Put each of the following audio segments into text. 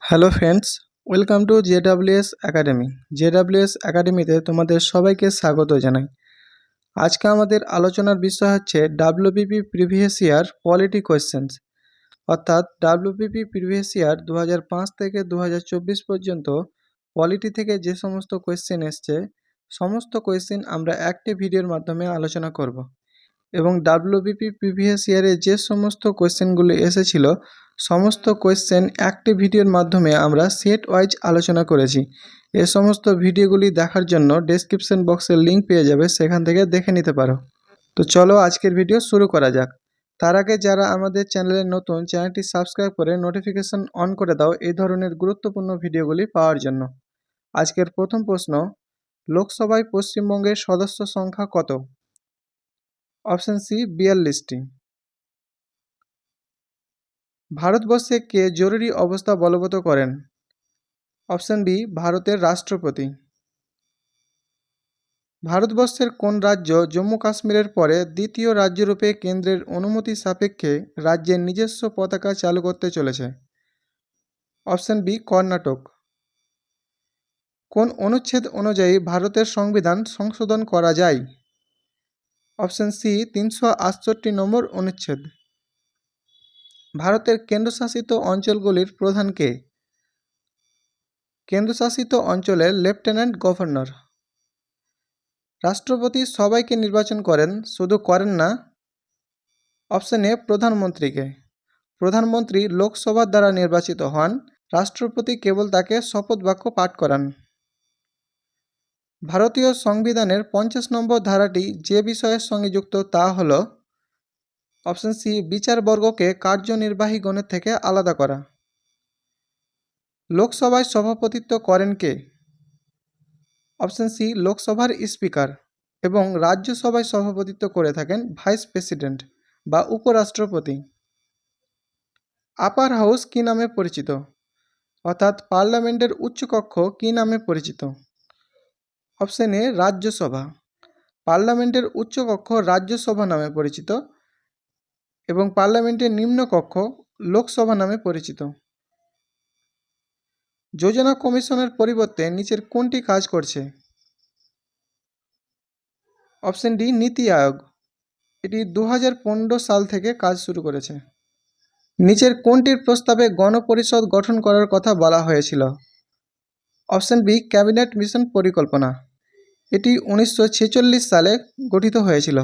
Hello friends, welcome to JWS academy. JWS একাডেমিতে তোমাদের সবাইকে স্বাগত জানাই। আজকে আমাদের আলোচনার বিষয় হচ্ছে WBP previous year polity questions, অর্থাৎ ডাব্লিউবিপি প্রিভিয়াস ইয়ার 2005 থেকে 2024 পর্যন্ত পলিটি থেকে যে সমস্ত কোয়েশ্চেন এসছে সমস্ত কোয়েশ্চেন আমরা একটি ভিডিওর মাধ্যমে আলোচনা করব এবং ডাব্লিউবিপি প্রিভিয়াস ইয়ারে যে সমস্ত কোয়েশ্চেনগুলি এসেছিল সমস্ত কোয়েশ্চেন একটি ভিডিওর মাধ্যমে আমরা সেট ওয়াইজ আলোচনা করেছি। এ সমস্ত ভিডিওগুলি দেখার জন্য ডেসক্রিপশন বক্সের লিঙ্ক পেয়ে যাবে, সেখান থেকে দেখে নিতে পারো। তো চলো আজকের ভিডিও শুরু করা যাক। তার আগে যারা আমাদের চ্যানেলে নতুন, চ্যানেলটি সাবস্ক্রাইব করে নোটিফিকেশন অন করে দাও এই ধরনের গুরুত্বপূর্ণ ভিডিওগুলি পাওয়ার জন্য। আজকের প্রথম প্রশ্ন, লোকসভায় পশ্চিমবঙ্গের সদস্য সংখ্যা কত? অপশন সি 42টি। ভারতবর্ষে কে জরুরি অবস্থা বলবৎ করেন? অপশন বি ভারতের রাষ্ট্রপতি। ভারতবর্ষের কোন রাজ্য জম্মু কাশ্মীরের পরে দ্বিতীয় রাজ্যরূপে কেন্দ্রের অনুমতি সাপেক্ষে রাজ্যের নিজস্ব পতাকা চালু করতে চলেছে? Option B Karnataka. কোন অনুচ্ছেদ অনুযায়ী ভারতের সংবিধান সংশোধন করা যায়? অপশন সি 368 নম্বর অনুচ্ছেদ। ভারতের কেন্দ্রশাসিত অঞ্চলগুলির প্রধান কে? কেন্দ্রশাসিত অঞ্চলের লেফটেন্যান্ট গভর্নর। রাষ্ট্রপতি সবাইকে নির্বাচন করেন, শুধু করেন না? অপশন এ প্রধানমন্ত্রীকে। প্রধানমন্ত্রী লোকসভার দ্বারা নির্বাচিত হন, রাষ্ট্রপতি কেবল তাকে শপথ বাক্য পাঠ করান। ভারতীয় সংবিধানের 50 নম্বর ধারাটি যে বিষয়ের সঙ্গে যুক্ত তা হল? অপশন সি বিচারবর্গকে কার্যনির্বাহী গণের থেকে আলাদা করা। লোকসভায় সভাপতিত্ব করেন কে? অপশন সি লোকসভার স্পিকার, এবং রাজ্যসভায় সভাপতিত্ব করে থাকেন ভাইস প্রেসিডেন্ট বা উপরাষ্ট্রপতি। আপার হাউস কী নামে পরিচিত? অর্থাৎ পার্লামেন্টের উচ্চকক্ষ কী নামে পরিচিত? Option A Rajya Sabha. পার্লামেন্টের উচ্চকক্ষ রাজ্যসভা নামে পরিচিত এবং পার্লামেন্টের নিম্নকক্ষ লোকসভা নামে পরিচিত। যোজনা কমিশনের পরিবর্তে নিচের কোনটি কাজ করছে? অপশন ডি নীতি আয়োগ। এটি 2015 সাল থেকে কাজ শুরু করেছে। নিচের কোনটির প্রস্তাবে গণপরিষদ গঠন করার কথা বলা হয়েছিল? অপশন বি ক্যাবিনেট মিশন পরিকল্পনা। এটি 1946 সালে গঠিত হয়েছিল।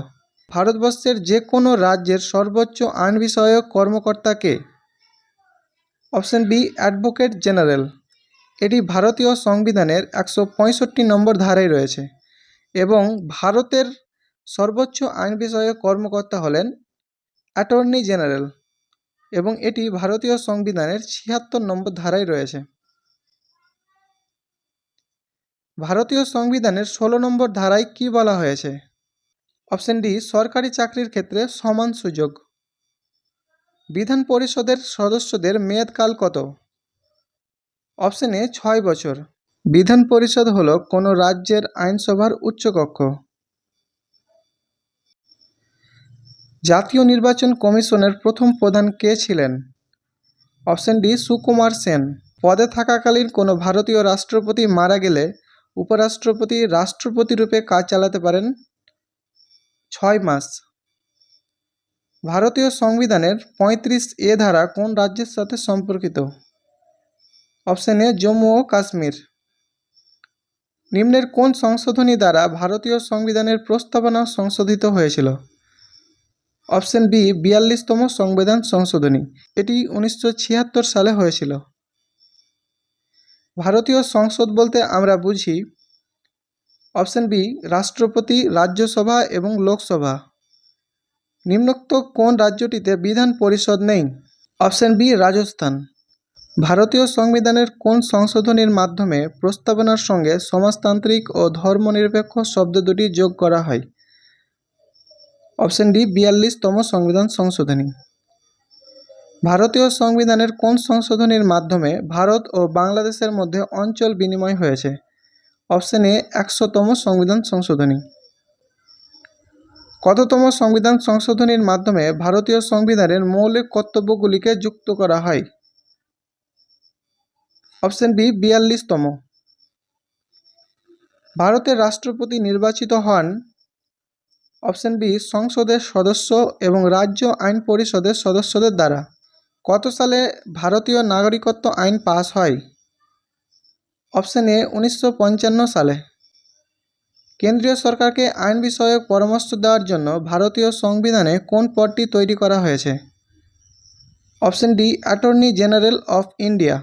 ভারতবর্ষের যে কোনো রাজ্যের সর্বোচ্চ আইন বিষয়ক কর্মকর্তা কে? Option B advocate general. এটি ভারতীয় সংবিধানের 165 নম্বর ধারায় রয়েছে এবং ভারতের সর্বোচ্চ আইন বিষয়ক কর্মকর্তা হলেন অ্যাটর্নি জেনারেল এবং এটি ভারতীয় সংবিধানের 76 নম্বর ধারায় রয়েছে। ভারতীয় সংবিধানের 16 নম্বর ধারায় কি বলা হয়েছে? অপশন ডি সরকারি চাকরির ক্ষেত্রে সমান সুযোগ। বিধান পরিষদের সদস্যদের মেয়াদকাল কত? অপশন এ 6 বছর। বিধান পরিষদ হল কোনো রাজ্যের আইনসভার উচ্চকক্ষ। জাতীয় নির্বাচন কমিশনের প্রথম প্রধান কে ছিলেন? Option D Sukumar Sen. পদে থাকাকালীন কোনো ভারতীয় রাষ্ট্রপতি মারা গেলে উপরাষ্ট্রপতি রাষ্ট্রপতি রূপে কাজ চালাতে পারেন 6 মাস। ভারতীয় সংবিধানের 35A ধারা কোন রাজ্যের সাথে সম্পর্কিত? অপশন এ জম্মু ও কাশ্মীর। নিম্নের কোন সংশোধনী দ্বারা ভারতীয় সংবিধানের প্রস্তাবনা সংশোধিত হয়েছিল? অপশন বি 42তম সংবিধান সংশোধনী। এটি 1976 সালে হয়েছিল। ভারতীয় সংসদ বলতে আমরা বুঝি অপশন বি রাষ্ট্রপতি, রাজ্যসভা এবং লোকসভা। নিম্নোক্ত কোন রাজ্যটিতে বিধান পরিষদ নেই? Option B Rajasthan. ভারতীয় সংবিধানের কোন সংশোধনীর মাধ্যমে প্রস্তাবনার সঙ্গে সমাজতান্ত্রিক ও ধর্মনিরপেক্ষ শব্দ দুটি যোগ করা হয়? অপশন ডি 42তম সংবিধান সংশোধনী। ভারতীয় সংবিধানের কোন সংশোধনীর মাধ্যমে ভারত ও বাংলাদেশের মধ্যে অঞ্চল বিনিময় হয়েছে? অপশন এ 100তম সংবিধান সংশোধনী। কততম সংবিধান সংশোধনীর মাধ্যমে ভারতীয় সংবিধানের মৌলিক কর্তব্যগুলিকে যুক্ত করা হয়? অপশন বি 42তম। ভারতের রাষ্ট্রপতি নির্বাচিত হন অপশন বি সংসদের সদস্য এবং রাজ্য আইন পরিষদের সদস্যদের দ্বারা। কত সালে ভারতীয় নাগরিকত্ব আইন পাস হয়? অপশন এ 1955 সালে। কেন্দ্রীয় সরকারকে আইন বিষয়ক পরামর্শ দেওয়ার জন্য ভারতীয় সংবিধানে কোন পদটি তৈরি করা হয়েছে? Option D attorney general of India.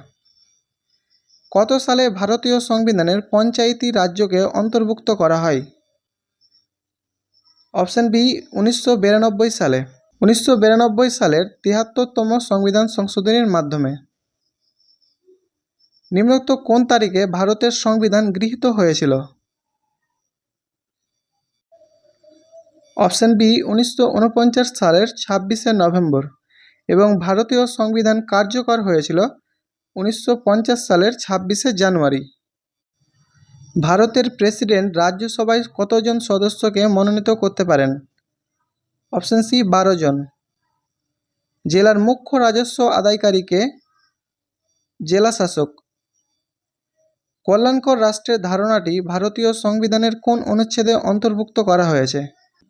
কত সালে ভারতীয় সংবিধানের পঞ্চায়েতি রাজ্যকে অন্তর্ভুক্ত করা হয়? অপশন বি 1992 সালে। 1992 সালের 73তম সংবিধান সংশোধনীর মাধ্যমে। নিম্নোক্ত কোন তারিখে ভারতের সংবিধান গৃহীত হয়েছিল? অপশন বি 1949 সালের 26শে নভেম্বর এবং ভারতীয় সংবিধান কার্যকর হয়েছিল 1950 সালের 26শে জানুয়ারি। ভারতের প্রেসিডেন্ট রাজ্যসভায় কতজন সদস্যকে মনোনীত করতে পারেন? অপশন সি 12 জন। জেলার মুখ্য রাজস্ব আদায়কারীকে জেলা শাসক। কল্যাণকর রাষ্ট্রের ধারণাটি ভারতীয় সংবিধানের কোন অনুচ্ছেদে অন্তর্ভুক্ত করা হয়েছে?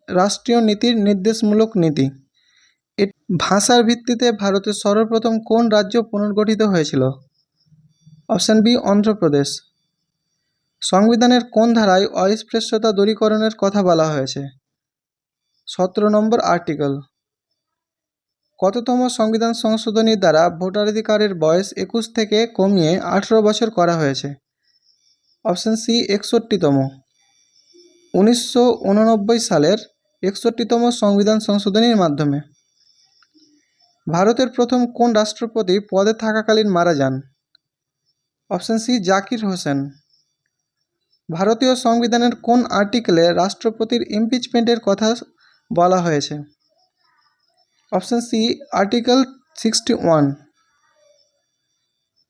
রাষ্ট্রীয় নীতির নির্দেশমূলক নীতি। ভাষার ভিত্তিতে ভারতের সর্বপ্রথম কোন রাজ্য পুনর্গঠিত হয়েছিল? Option B Andhra Pradesh. সংবিধানের কোন ধারায় অস্পৃশ্যতা দূরীকরণের কথা বলা হয়েছে? 17 নম্বর আর্টিকেল। কততম সংবিধান সংশোধনীর দ্বারা ভোটাধিকারের বয়স 21 থেকে কমিয়ে 18 বছর করা হয়েছে? Option C 61তম। 1989 সালের 61তম সংবিধান সংশোধনীর মাধ্যমে। ভারতের প্রথম কোন রাষ্ট্রপতি পদে থাকাকালীন মারা যান? Option C Zakir Hussain. ভারতীয় সংবিধানের কোন আর্টিকেলে রাষ্ট্রপতির ইমপিচমেন্টের কথা বলা হয়েছে? Option C article 61।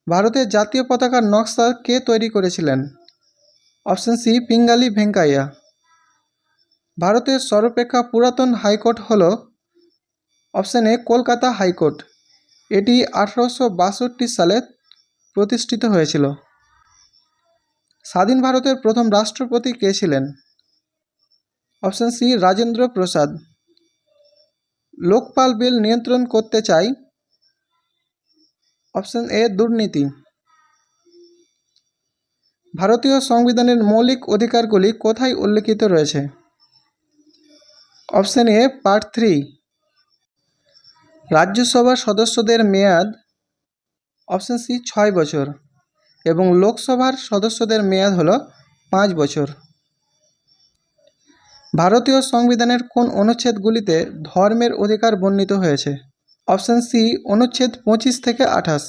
ভারতের জাতীয় পতাকার নকশা কে তৈরি করেছিলেন? Option C Pingali Venkayya. ভারতের সর্বাপেক্ষা পুরাতন হাইকোর্ট হল? Option A Kolkata high court. এটি 1862 সালে প্রতিষ্ঠিত হয়েছিল। স্বাধীন ভারতের প্রথম রাষ্ট্রপতি কে ছিলেন? Option C Rajendra Prasad. লোকপাল বিল নিয়ন্ত্রণ করতে চাই? অপশন এ দুর্নীতি। ভারতীয় সংবিধানের মৌলিক অধিকারগুলি কোথায় উল্লিখিত রয়েছে? Option A part 3। রাজ্যসভার সদস্যদের মেয়াদ? অপশন সি 6 বছর এবং লোকসভার সদস্যদের মেয়াদ হল 5 বছর। ভারতীয় সংবিধানের কোন অনুচ্ছেদগুলিতে ধর্মের অধিকার বর্ণিত হয়েছে? অপশন সি অনুচ্ছেদ 25 থেকে 28।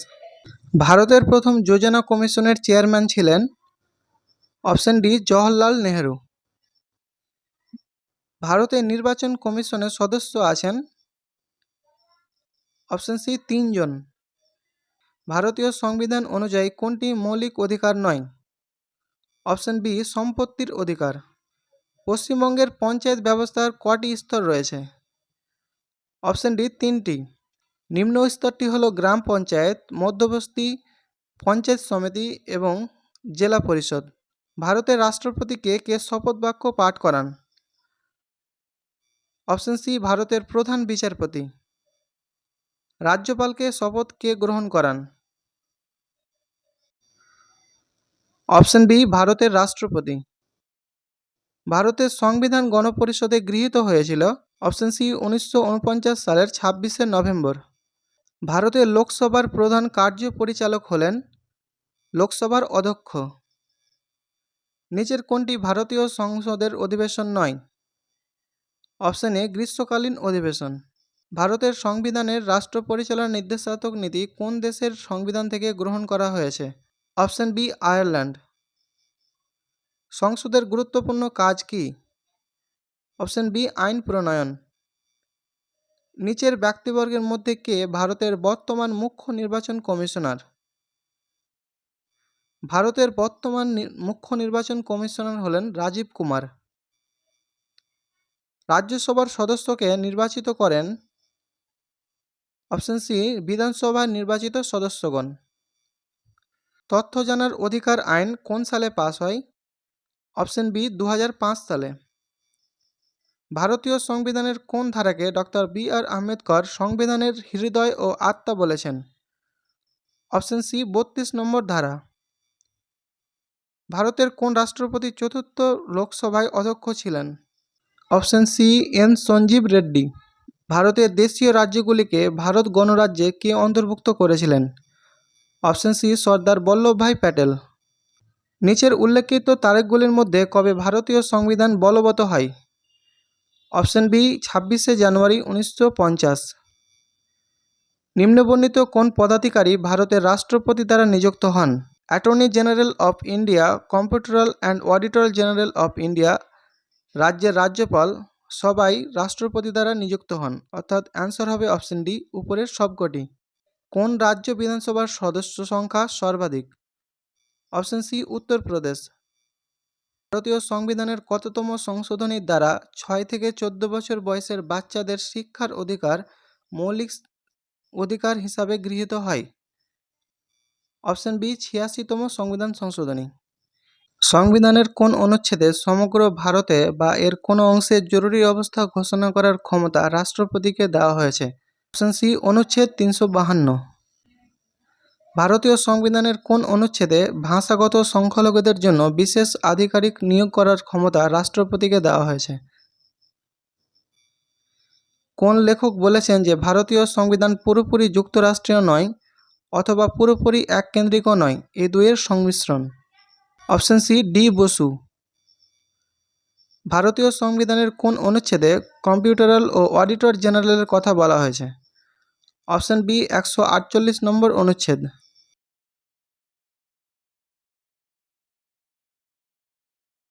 ভারতের প্রথম যোজনা কমিশনের চেয়ারম্যান ছিলেন? Option D Jawaharlal Nehru. ভারতের নির্বাচন কমিশনের সদস্য আছেন? অপশন সি 3 জন। ভারতীয় সংবিধান অনুযায়ী কোনটি মৌলিক অধিকার নয়? অপশন বি সম্পত্তির অধিকার। পশ্চিমবঙ্গের পঞ্চায়েত ব্যবস্থার কটি স্তর রয়েছে? অপশন ডি 3টি। নিম্ন স্তরটি হল গ্রাম পঞ্চায়েত, মধ্যবর্তী পঞ্চায়েত সমিতি এবং জেলা পরিষদ। ভারতের রাষ্ট্রপতিকে কে শপথ বাক্য পাঠ করান? অপশন সি ভারতের প্রধান বিচারপতি। রাজ্যপালকে শপথ কে গ্রহণ করান? অপশন বি ভারতের রাষ্ট্রপতি। ভারতের সংবিধান গণপরিষদে গৃহীত হয়েছিল? অপশন সি 1949 সালের 26শে নভেম্বর। ভারতের লোকসভার প্রধান কার্য পরিচালক হলেন লোকসভার অধ্যক্ষ। নিচের কোনটি ভারতীয় সংসদের অধিবেশন নয়? অপশন এ গ্রীষ্মকালীন অধিবেশন। ভারতের সংবিধানের রাষ্ট্র পরিচালনার নির্দেশাত্মক নীতি কোন দেশের সংবিধান থেকে গ্রহণ করা হয়েছে? Option B Ireland. সংসদের গুরুত্বপূর্ণ কাজ কি? অপশন বি আইন প্রণয়ন। নিচের ব্যক্তিবর্গের মধ্যে কে ভারতের বর্তমান মুখ্য নির্বাচন কমিশনার? ভারতের বর্তমান মুখ্য নির্বাচন কমিশনার হলেন রাজীব কুমার। রাজ্যসভার সদস্যকে নির্বাচিত করেন? অপশন সি বিধানসভার নির্বাচিত সদস্যগণ। তথ্য জানার অধিকার আইন কোন সালে পাস হয়? অপশন বি 2005 সালে। ভারতীয় সংবিধানের কোন ধারাকে ডক্টর বি.আর. আম্বেদকর সংবিধানের হৃদয় ও আত্মা বলেছেন? অপশন সি 32 নম্বর ধারা। ভারতের কোন রাষ্ট্রপতি চতুর্থ লোকসভায় অধ্যক্ষ ছিলেন? Option C N Sanjiva Reddy. ভারতের দেশীয় রাজ্যগুলিকে ভারত গণরাজ্যে কে অন্তর্ভুক্ত করেছিলেন? Option C Sardar Vallabhbhai Patel. নিচের উল্লেখিত তারিখগুলির মধ্যে কবে ভারতীয় সংবিধান বলবৎ হয়? অপশন বি 26শে জানুয়ারি 1950। নিম্নবর্ণিত কোন পদাধিকারী ভারতের রাষ্ট্রপতি দ্বারা নিযুক্ত হন? Attorney general of India, comptroller and auditor general of India, রাজ্যের রাজ্যপাল সবাই রাষ্ট্রপতি দ্বারা নিযুক্ত হন। অর্থাৎ অ্যান্সার হবে অপশন ডি উপরের সবকটি। কোন রাজ্য বিধানসভার সদস্য সংখ্যা সর্বাধিক? Option C Uttar Pradesh. ভারতীয় সংবিধানের কততম সংশোধনীর দ্বারা 6 থেকে 14 বছর বয়সের বাচ্চাদের শিক্ষার অধিকার মৌলিক অধিকার হিসাবে গৃহীত হয়? অপশন বি 86তম সংবিধান সংশোধনী। সংবিধানের কোন অনুচ্ছেদে সমগ্র ভারতে বা এর কোনো অংশে জরুরি অবস্থা ঘোষণা করার ক্ষমতা রাষ্ট্রপতিকে দেওয়া হয়েছে? অপশন সি অনুচ্ছেদ 352। ভারতীয় সংবিধানের কোন অনুচ্ছেদে ভাষাগত সংখ্যালঘুদের জন্য বিশেষ আধিকারিক নিয়োগ করার ক্ষমতা রাষ্ট্রপতিকে দেওয়া হয়েছে? কোন লেখক বলেছেন যে ভারতীয় সংবিধান পুরোপুরি যুক্তরাষ্ট্রীয় নয় অথবা পুরোপুরি এককেন্দ্রিকও নয়, এই দুইয়ের সংমিশ্রণ? Option C D Basu. ভারতীয় সংবিধানের কোন অনুচ্ছেদে কম্পিউটারাল ও অডিটর জেনারেলের কথা বলা হয়েছে? অপশন বি 148 নম্বর অনুচ্ছেদ।